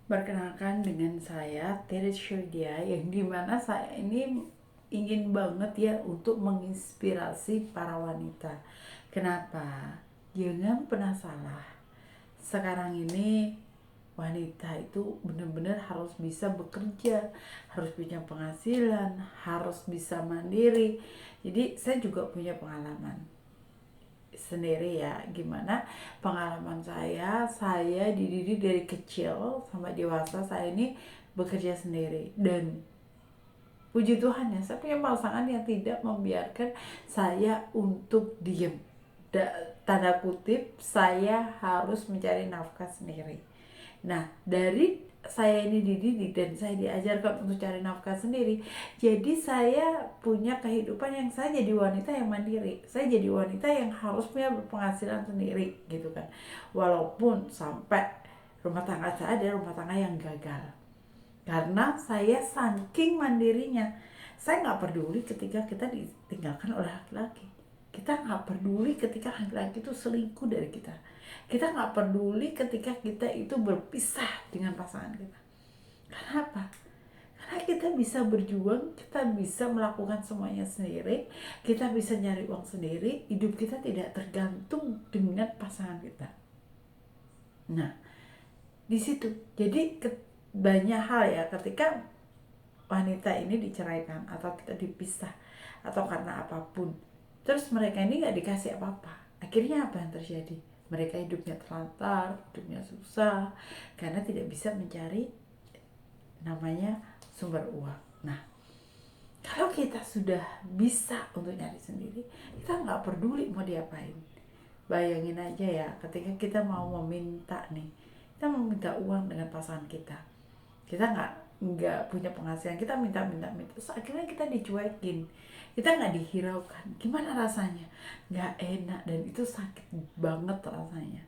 Perkenalkan dengan saya Tere Syurdia, yang dimana saya ini ingin banget ya untuk menginspirasi para wanita. Kenapa? Jangan pernah salah. Sekarang ini wanita itu benar-benar harus bisa bekerja, harus punya penghasilan, harus bisa mandiri. Jadi saya juga punya pengalaman sendiri ya, gimana pengalaman saya dididik dari kecil sampai dewasa. Saya ini bekerja sendiri, dan puji Tuhan ya, saya punya pasangan yang tidak membiarkan saya untuk diem. Tanda kutip, saya harus mencari nafkah sendiri. Nah, dari saya ini dididik dan saya diajarkan untuk cari nafkah sendiri, jadi saya punya kehidupan yang saya jadi wanita yang mandiri. Saya jadi wanita yang harus punya penghasilan sendiri gitu kan. Walaupun sampai rumah tangga saya ada rumah tangga yang gagal, karena saya saking mandirinya. Saya nggak peduli ketika kita ditinggalkan oleh laki-laki. Kita nggak peduli ketika laki-laki itu selingkuh dari kita. Kita nggak peduli ketika kita itu berpisah dengan pasangan kita. Kenapa? Karena kita bisa berjuang, kita bisa melakukan semuanya sendiri, kita bisa nyari uang sendiri, hidup kita tidak tergantung dengan pasangan kita. Nah, di situ. Jadi banyak hal ya, ketika wanita ini diceraikan atau kita dipisah atau karena apapun, terus mereka ini nggak dikasih apa-apa, akhirnya apa yang terjadi? Mereka hidupnya terlantar, hidupnya susah, karena tidak bisa mencari namanya sumber uang. Nah, kalau kita sudah bisa untuk nyari sendiri, kita nggak peduli mau diapain. Bayangin aja ya, ketika kita mau meminta nih, kita mau minta uang dengan pasangan kita, kita nggak punya penghasilan, kita minta, terus akhirnya kita dicuekin, kita nggak dihiraukan. Gimana rasanya? Nggak enak, dan itu sakit banget rasanya.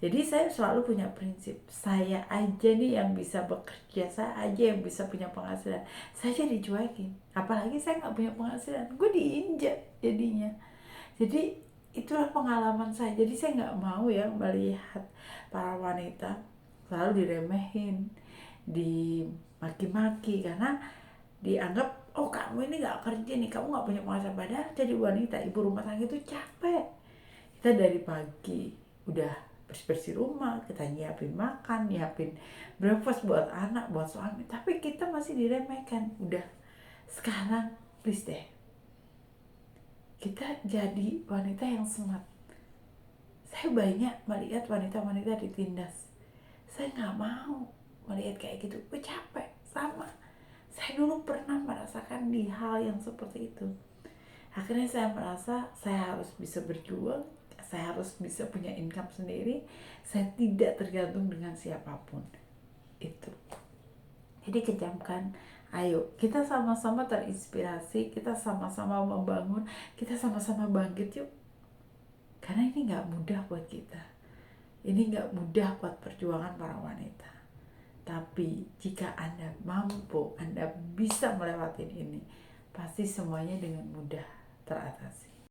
Jadi saya selalu punya prinsip, saya aja nih yang bisa bekerja, saya aja yang bisa punya penghasilan, saya aja dicuekin, apalagi saya nggak punya penghasilan, gue diinjak jadinya. Jadi itulah pengalaman saya. Jadi saya nggak mau ya melihat para wanita selalu diremehin, dimaki-maki, karena dianggap, oh kamu ini nggak kerja nih, kamu nggak punya penghasilan. Padahal jadi wanita, ibu rumah tangga itu capek. Kita dari pagi udah bersih-bersih rumah, kita nyiapin makan, nyiapin breakfast buat anak, buat suami, tapi kita masih diremehkan. Udah, sekarang please deh, kita jadi wanita yang smart. Saya banyak melihat wanita-wanita ditindas, saya nggak mau melihat kayak gitu. Gue capek, sama saya dulu pernah merasakan di hal yang seperti itu. Akhirnya saya merasa saya harus bisa berjuang, saya harus bisa punya income sendiri, saya tidak tergantung dengan siapapun. Itu. Jadi kejamkan, ayo kita sama-sama terinspirasi, kita sama-sama membangun, kita sama-sama bangkit yuk. Karena ini gak mudah buat kita, ini gak mudah buat perjuangan para wanita. Tapi jika Anda mampu, Anda bisa melewati ini, pasti semuanya dengan mudah teratasi.